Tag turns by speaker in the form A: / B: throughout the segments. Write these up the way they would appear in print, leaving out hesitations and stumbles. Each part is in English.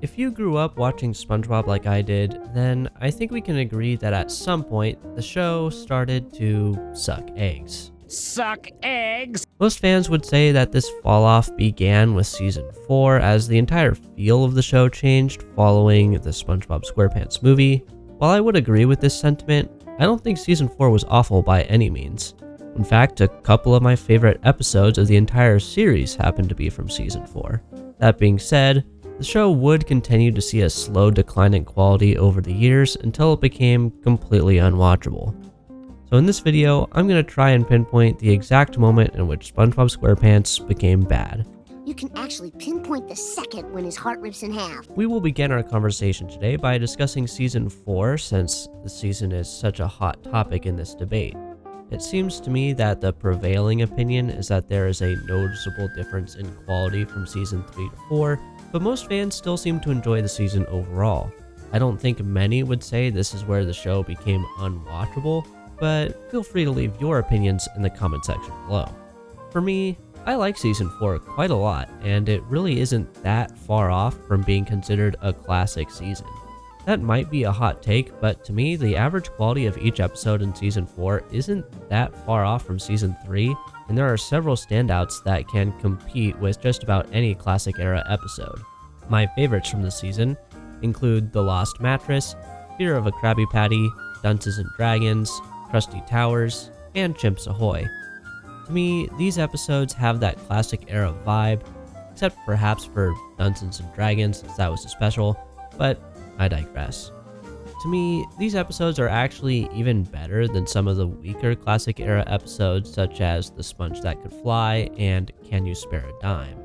A: If you grew up watching SpongeBob like I did, then I think we can agree that at some point, the show started to suck eggs.
B: Suck eggs!
A: Most fans would say that this fall-off began with Season 4 as the entire feel of the show changed following the Spongebob Squarepants movie. While I would agree with this sentiment, I don't think Season 4 was awful by any means. In fact, a couple of my favorite episodes of the entire series happen to be from Season 4. That being said, the show would continue to see a slow decline in quality over the years until it became completely unwatchable. So in this video, I'm going to try and pinpoint the exact moment in which SpongeBob SquarePants became bad.
C: You can actually pinpoint the second when his heart rips in half.
A: We will begin our conversation today by discussing Season 4 since the season is such a hot topic in this debate. It seems to me that the prevailing opinion is that there is a noticeable difference in quality from Season 3 to 4, but most fans still seem to enjoy the season overall. I don't think many would say this is where the show became unwatchable, but feel free to leave your opinions in the comment section below. For me, I like Season 4 quite a lot, and it really isn't that far off from being considered a classic season. That might be a hot take, but to me, the average quality of each episode in Season 4 isn't that far off from Season 3, and there are several standouts that can compete with just about any classic era episode. My favorites from the season include The Lost Mattress, Fear of a Krabby Patty, Dunces and Dragons, Krusty Towers, and Chimps Ahoy. To me, these episodes have that classic era vibe, except perhaps for Dunces and Dragons, since that was a special, but I digress. To me, these episodes are actually even better than some of the weaker classic era episodes such as The Sponge That Could Fly and Can You Spare a Dime?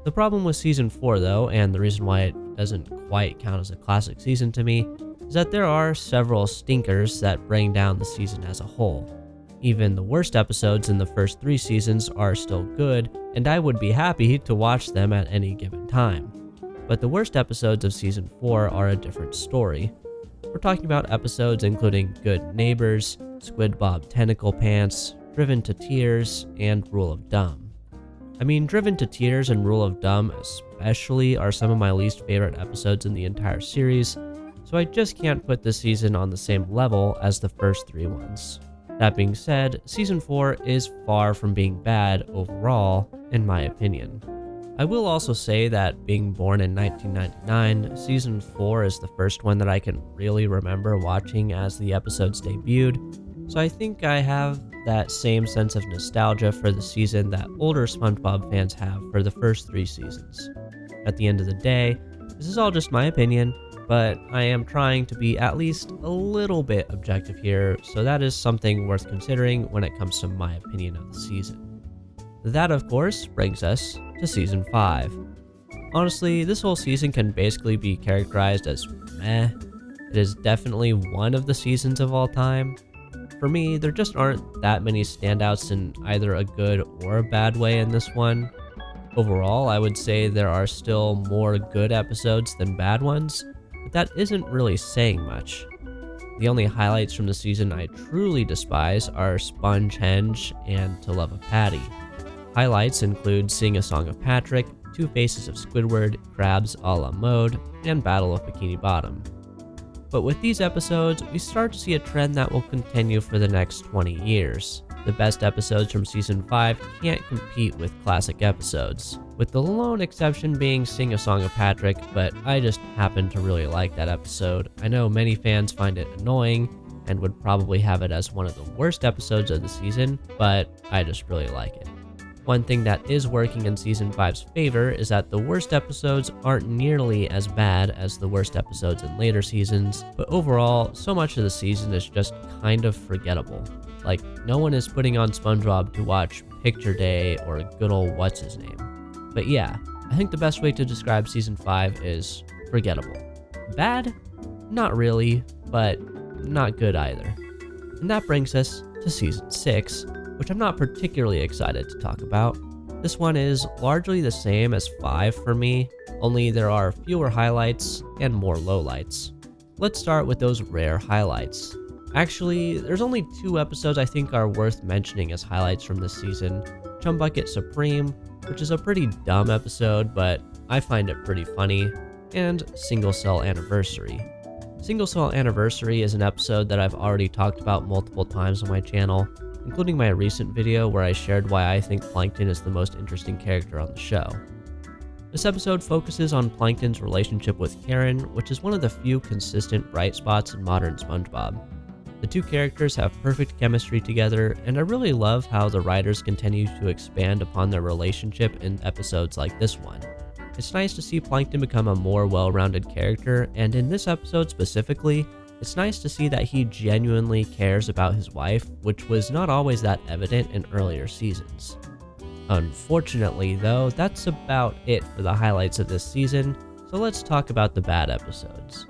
A: The problem with Season 4 though, and the reason why it doesn't quite count as a classic season to me, is that there are several stinkers that bring down the season as a whole. Even the worst episodes in the first 3 seasons are still good, and I would be happy to watch them at any given time. But the worst episodes of Season 4 are a different story. We're talking about episodes including Good Neighbors, Squidbob Tentacle Pants, Driven to Tears, and Rule of Dumb. I mean, Driven to Tears and Rule of Dumb especially are some of my least favorite episodes in the entire series, so I just can't put this season on the same level as the first 3 ones. That being said, Season 4 is far from being bad overall, in my opinion. I will also say that being born in 1999, Season 4 is the first one that I can really remember watching as the episodes debuted, so I think I have that same sense of nostalgia for the season that older SpongeBob fans have for the first 3 seasons. At the end of the day, this is all just my opinion, but I am trying to be at least a little bit objective here, so that is something worth considering when it comes to my opinion of the season. That, of course, brings us to Season 5. Honestly, this whole season can basically be characterized as meh. It is definitely one of the seasons of all time. For me, there just aren't that many standouts in either a good or a bad way in this one. Overall, I would say there are still more good episodes than bad ones, but that isn't really saying much. The only highlights from the season I truly despise are Spongehenge and To Love a Patty. Highlights include Sing a Song of Patrick, Two Faces of Squidward, Krabs a la Mode, and Battle of Bikini Bottom. But with these episodes, we start to see a trend that will continue for the next 20 years. The best episodes from Season 5 can't compete with classic episodes, with the lone exception being Sing a Song of Patrick, but I just happen to really like that episode. I know many fans find it annoying and would probably have it as one of the worst episodes of the season, but I just really like it. One thing that is working in Season 5's favor is that the worst episodes aren't nearly as bad as the worst episodes in later seasons, but overall, so much of the season is just kind of forgettable. Like, no one is putting on SpongeBob to watch Picture Day or good old what's his name. But yeah, I think the best way to describe Season 5 is forgettable. Bad? Not really, but not good either. And that brings us to Season 6, which I'm not particularly excited to talk about. This one is largely the same as 5 for me, only there are fewer highlights and more lowlights. Let's start with those rare highlights. Actually, there's only 2 episodes I think are worth mentioning as highlights from this season. Chum Bucket Supreme, which is a pretty dumb episode, but I find it pretty funny, and Single Cell Anniversary. Single Cell Anniversary is an episode that I've already talked about multiple times on my channel, including my recent video where I shared why I think Plankton is the most interesting character on the show. This episode focuses on Plankton's relationship with Karen, which is one of the few consistent bright spots in modern SpongeBob. The two characters have perfect chemistry together, and I really love how the writers continue to expand upon their relationship in episodes like this one. It's nice to see Plankton become a more well-rounded character, and in this episode specifically, it's nice to see that he genuinely cares about his wife, which was not always that evident in earlier seasons. Unfortunately though, that's about it for the highlights of this season, so let's talk about the bad episodes.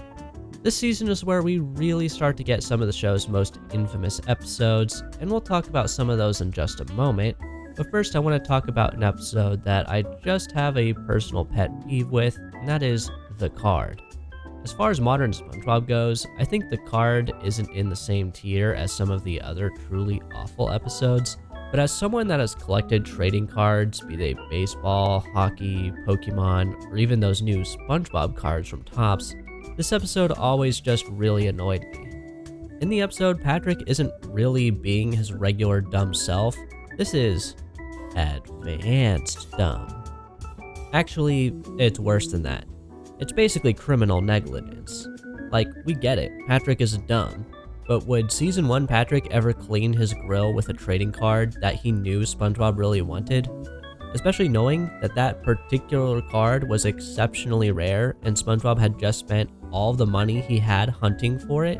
A: This season is where we really start to get some of the show's most infamous episodes, and we'll talk about some of those in just a moment. But first I want to talk about an episode that I just have a personal pet peeve with, and that is the card. As far as modern SpongeBob goes, I think the card isn't in the same tier as some of the other truly awful episodes, but as someone that has collected trading cards, be they baseball, hockey, Pokemon, or even those new SpongeBob cards from Topps, this episode always just really annoyed me. In the episode, Patrick isn't really being his regular dumb self. This is advanced dumb. Actually, it's worse than that. It's basically criminal negligence. Like, we get it, Patrick is dumb, but would Season 1 Patrick ever clean his grill with a trading card that he knew SpongeBob really wanted? Especially knowing that that particular card was exceptionally rare and SpongeBob had just spent all the money he had hunting for it.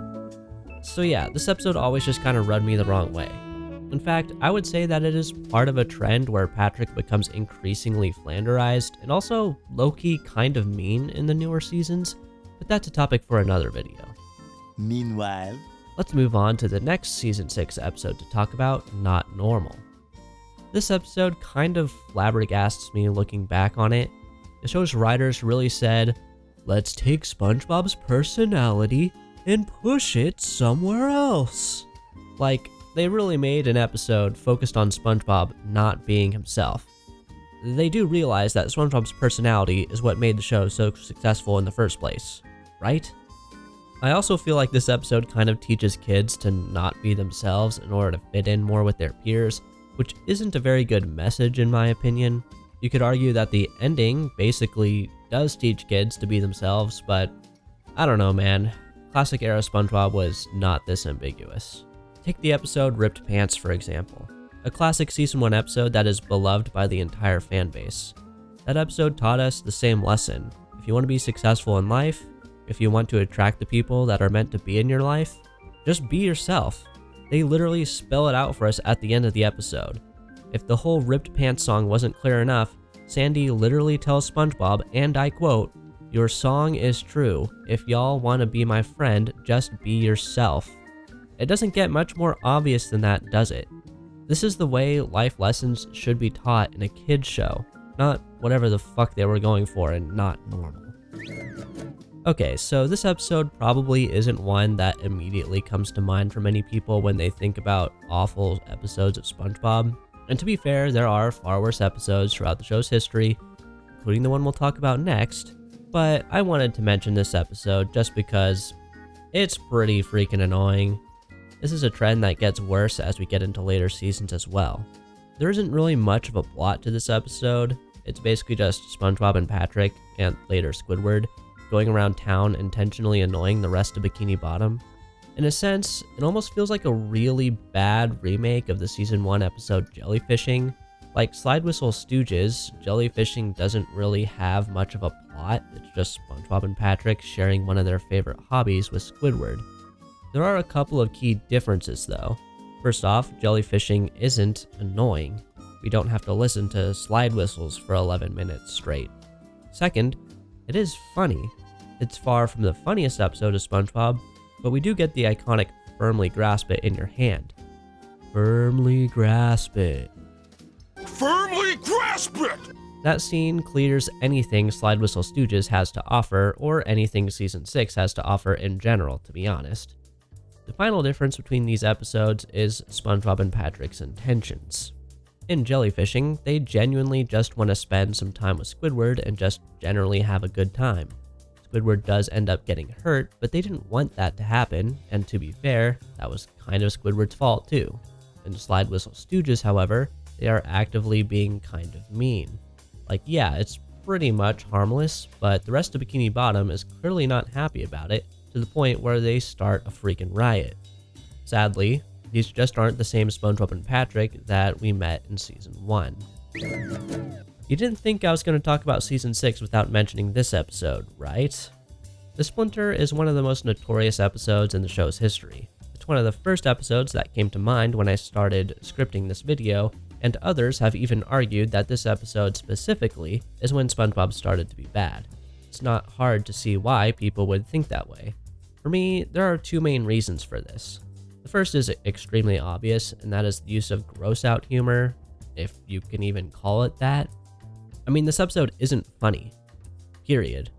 A: So yeah, this episode always just kind of rubbed me the wrong way. In fact, I would say that it is part of a trend where Patrick becomes increasingly flanderized and also low-key kind of mean in the newer seasons, but that's a topic for another video.
D: Meanwhile,
A: let's move on to the next Season 6 episode to talk about, Not Normal. This episode kind of flabbergasts me looking back on it. The show's writers really said, let's take SpongeBob's personality and push it somewhere else. Like, they really made an episode focused on SpongeBob not being himself. They do realize that SpongeBob's personality is what made the show so successful in the first place, right? I also feel like this episode kind of teaches kids to not be themselves in order to fit in more with their peers, which isn't a very good message in my opinion. You could argue that the ending basically does teach kids to be themselves, but I don't know, man. Classic era SpongeBob was not this ambiguous. Take the episode Ripped Pants, for example. A classic Season 1 episode that is beloved by the entire fanbase. That episode taught us the same lesson. If you want to be successful in life, if you want to attract the people that are meant to be in your life, just be yourself. They literally spell it out for us at the end of the episode. If the whole Ripped Pants song wasn't clear enough, Sandy literally tells SpongeBob, and I quote, "Your song is true. If y'all want to be my friend, just be yourself." It doesn't get much more obvious than that, does it? This is the way life lessons should be taught in a kid's show, not whatever the fuck they were going for in Not Normal. Okay, so this episode probably isn't one that immediately comes to mind for many people when they think about awful episodes of SpongeBob. And to be fair, there are far worse episodes throughout the show's history, including the one we'll talk about next, but I wanted to mention this episode just because it's pretty freaking annoying. This is a trend that gets worse as we get into later seasons as well. There isn't really much of a plot to this episode. It's basically just SpongeBob and Patrick, and later Squidward, going around town intentionally annoying the rest of Bikini Bottom. In a sense, it almost feels like a really bad remake of the Season 1 episode Jellyfishing. Like Slide Whistle Stooges, Jellyfishing doesn't really have much of a plot. It's just SpongeBob and Patrick sharing one of their favorite hobbies with Squidward. There are a couple of key differences though. First off, Jellyfishing isn't annoying. We don't have to listen to slide whistles for 11 minutes straight. Second, it is funny. It's far from the funniest episode of SpongeBob, but we do get the iconic firmly grasp it in your hand. Firmly grasp it.
B: Firmly grasp it!
A: That scene clears anything Slide Whistle Stooges has to offer, or anything Season 6 has to offer in general, to be honest. The final difference between these episodes is SpongeBob and Patrick's intentions. In Jellyfishing, they genuinely just want to spend some time with Squidward and just generally have a good time. Squidward does end up getting hurt, but they didn't want that to happen, and to be fair, that was kind of Squidward's fault too. In Slide Whistle Stooges, however, they are actively being kind of mean. Like, yeah, it's pretty much harmless, but the rest of Bikini Bottom is clearly not happy about it, to the point where they start a freaking riot. Sadly, these just aren't the same SpongeBob and Patrick that we met in Season 1. You didn't think I was going to talk about Season 6 without mentioning this episode, right? The Splinter is one of the most notorious episodes in the show's history. It's one of the first episodes that came to mind when I started scripting this video, and others have even argued that this episode specifically is when SpongeBob started to be bad. It's not hard to see why people would think that way. For me, there are two main reasons for this. The first is extremely obvious, and that is the use of gross out humor, if you can even call it that. I mean, this episode isn't funny. Period.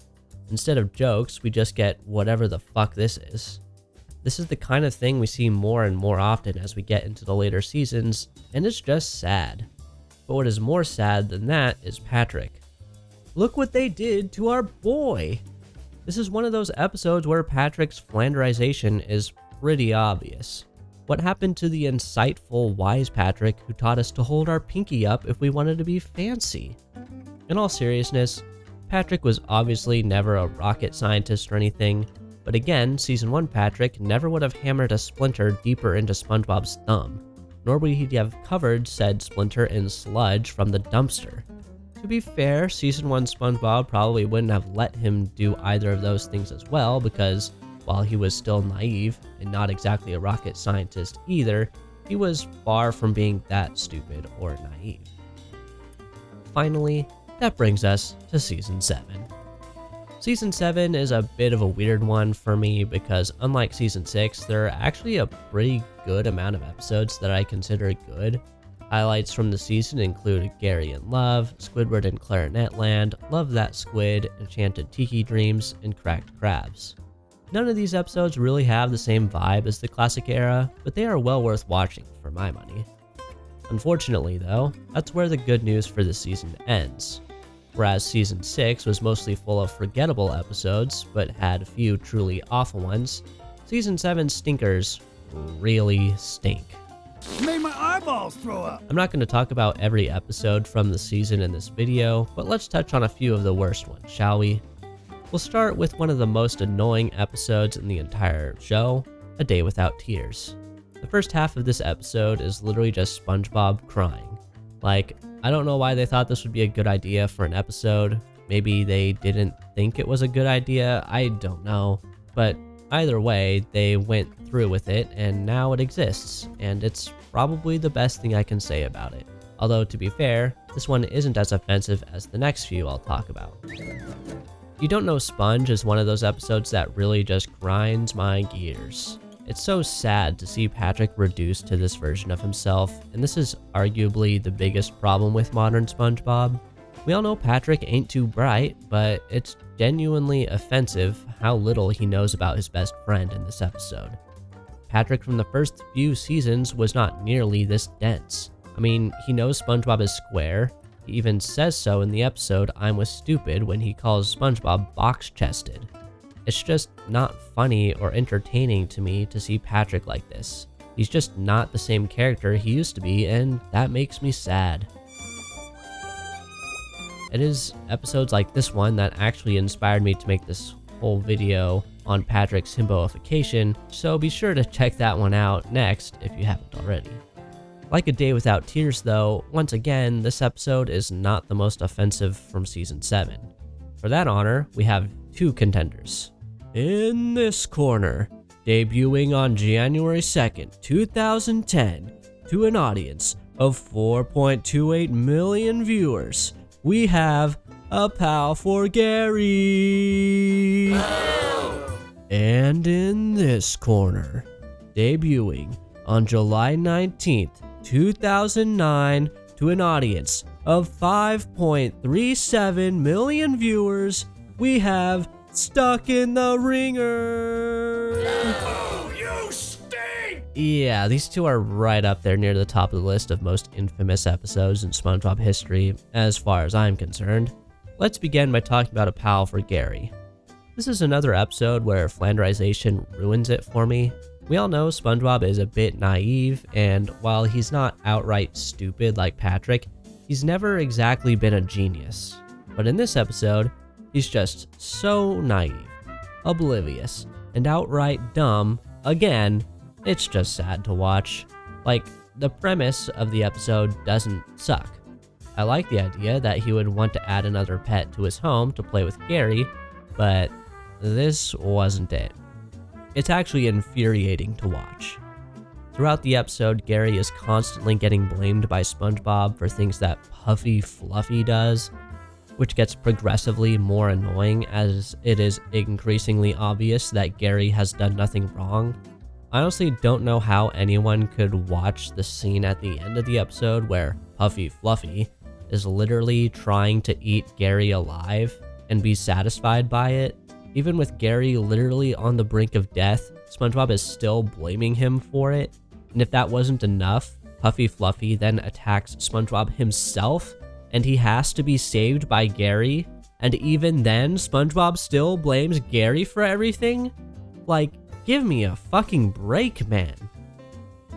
A: Instead of jokes, we just get whatever the fuck this is. This is the kind of thing we see more and more often as we get into the later seasons, and it's just sad. But what is more sad than that is Patrick. Look what they did to our boy! This is one of those episodes where Patrick's flanderization is pretty obvious. What happened to the insightful, wise Patrick who taught us to hold our pinky up if we wanted to be fancy? In all seriousness, Patrick was obviously never a rocket scientist or anything, but again, Season 1 Patrick never would have hammered a splinter deeper into SpongeBob's thumb, nor would he have covered said splinter in sludge from the dumpster. To be fair, Season 1 SpongeBob probably wouldn't have let him do either of those things as well, because while he was still naive and not exactly a rocket scientist either, he was far from being that stupid or naive. Finally, that brings us to Season 7. Season 7 is a bit of a weird one for me because unlike Season 6, there are actually a pretty good amount of episodes that I consider good. Highlights from the season include Gary in Love, Squidward in Clarinet Land, Love That Squid, Enchanted Tiki Dreams, and Cracked Crabs. None of these episodes really have the same vibe as the classic era, but they are well worth watching for my money. Unfortunately though, that's where the good news for this season ends. Whereas Season 6 was mostly full of forgettable episodes, but had a few truly awful ones, Season 7's stinkers really stink.
E: Made my eyeballs throw up.
A: I'm not going to talk about every episode from the season in this video, but let's touch on a few of the worst ones, shall we? We'll start with one of the most annoying episodes in the entire show, A Day Without Tears. The first half of this episode is literally just SpongeBob crying. Like, I don't know why they thought this would be a good idea for an episode. Maybe they didn't think it was a good idea, I don't know. But either way, they went through with it and now it exists, and it's probably the best thing I can say about it. Although to be fair, this one isn't as offensive as the next few I'll talk about. You Don't Know Sponge is one of those episodes that really just grinds my gears. It's so sad to see Patrick reduced to this version of himself, and this is arguably the biggest problem with modern SpongeBob. We all know Patrick ain't too bright, but it's genuinely offensive how little he knows about his best friend in this episode. Patrick from the first few seasons was not nearly this dense. I mean, he knows SpongeBob is square. He even says so in the episode I'm With Stupid when he calls SpongeBob box-chested. It's just not funny or entertaining to me to see Patrick like this. He's just not the same character he used to be, and that makes me sad. It is episodes like this one that actually inspired me to make this whole video on Patrick's himboification, so be sure to check that one out next if you haven't already. Like A Day Without Tears though, once again, this episode is not the most offensive from Season 7. For that honor, we have two contenders. In this corner, debuting on January 2nd, 2010, to an audience of 4.28 million viewers, we have A Pal for Gary. And in this corner, debuting on July 19th, 2009, to an audience of 5.37 million viewers, we have Stuck in the Ringer.
B: Oh, you stink!
A: Yeah, these two are right up there near the top of the list of most infamous episodes in SpongeBob history, as far as I'm concerned. Let's begin by talking about A Pal for Gary. This is another episode where flanderization ruins it for me. We all know SpongeBob is a bit naive, and while he's not outright stupid like Patrick, he's never exactly been a genius. But in this episode, he's just so naive, oblivious, and outright dumb. Again, it's just sad to watch. Like, the premise of the episode doesn't suck. I like the idea that he would want to add another pet to his home to play with Gary, but this wasn't it. It's actually infuriating to watch. Throughout the episode, Gary is constantly getting blamed by SpongeBob for things that Puffy Fluffy does, which gets progressively more annoying as it is increasingly obvious that Gary has done nothing wrong. I honestly don't know how anyone could watch the scene at the end of the episode where Puffy Fluffy is literally trying to eat Gary alive and be satisfied by it. Even with Gary literally on the brink of death, SpongeBob is still blaming him for it. And if that wasn't enough, Puffy Fluffy then attacks SpongeBob himself, and he has to be saved by Gary. And even then, SpongeBob still blames Gary for everything? Like, give me a fucking break, man.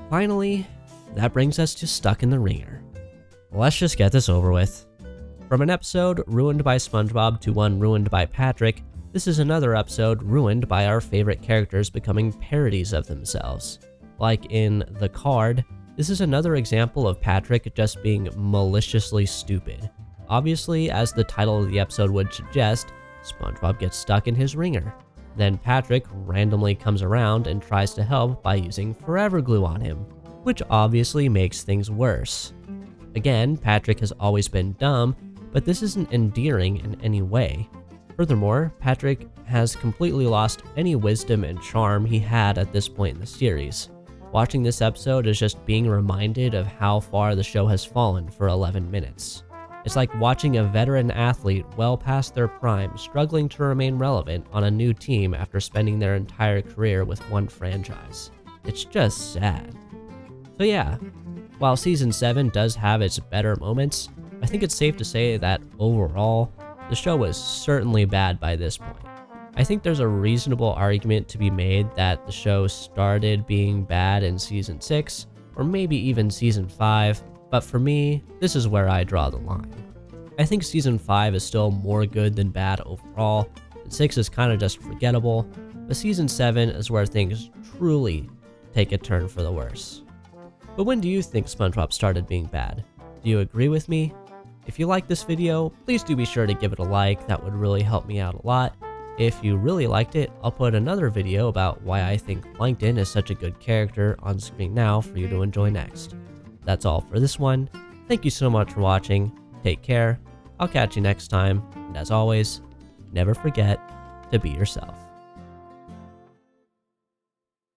A: Finally, that brings us to Stuck in the Ringer. Let's just get this over with. From an episode ruined by SpongeBob to one ruined by Patrick, this is another episode ruined by our favorite characters becoming parodies of themselves. Like in The Card, this is another example of Patrick just being maliciously stupid. Obviously, as the title of the episode would suggest, SpongeBob gets stuck in his ringer. Then Patrick randomly comes around and tries to help by using forever glue on him, which obviously makes things worse. Again, Patrick has always been dumb, but this isn't endearing in any way. Furthermore, Patrick has completely lost any wisdom and charm he had at this point in the series. Watching this episode is just being reminded of how far the show has fallen for 11 minutes. It's like watching a veteran athlete well past their prime struggling to remain relevant on a new team after spending their entire career with one franchise. It's just sad. So yeah, while Season 7 does have its better moments, I think it's safe to say that overall, the show was certainly bad by this point. I think there's a reasonable argument to be made that the show started being bad in Season 6, or maybe even Season 5, but for me, this is where I draw the line. I think Season 5 is still more good than bad overall, and 6 is kind of just forgettable, but Season 7 is where things truly take a turn for the worse. But when do you think SpongeBob started being bad? Do you agree with me? If you like this video, please do be sure to give it a like, that would really help me out a lot. If you really liked it, I'll put another video about why I think Plankton is such a good character on screen now for you to enjoy next. That's all for this one. Thank you so much for watching, take care, I'll catch you next time, and as always, never forget to be yourself.